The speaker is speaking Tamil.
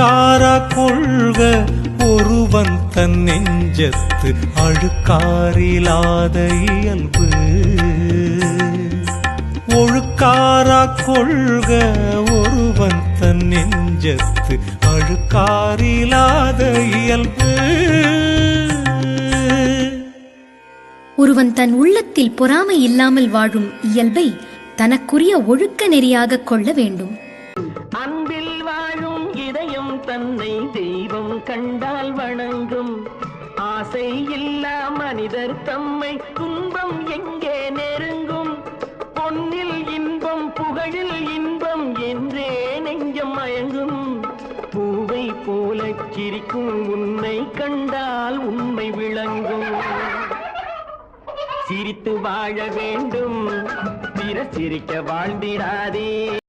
ஒழுக்காரா கொள்க ஒருவன் தன் நெஞ்சத்து அழுக்காரிலாத இயல்பு. ஒழுக்காரா கொள்க ஒருவன் தன் நெஞ்சத்து அழுக்காரிலாத இயல்பு. ஒருவன் தன் உள்ளத்தில் பொறாமை இல்லாமல் வாழும் இயல்பை தனக்குரிய ஒழுக்க நெறியாக கொள்ள வேண்டும். அன்பில் வாழும் இதயம் தன்னை தெய்வம் கண்டால் வணங்கும். ஆசை இல்லா மனிதர் தம்மை துன்பம் எங்கே நெருங்கும். பொன்னில் இன்பம் புகழில் இன்பம் என்றே நெஞ்சம் மயங்கும். பூவை போல சிரிக்கும் உன்னை கண்டால் உண்மை விளங்கும். சிரித்து வாழ வேண்டும், பிற சிரிக்க வாழ்ந்திடாதே.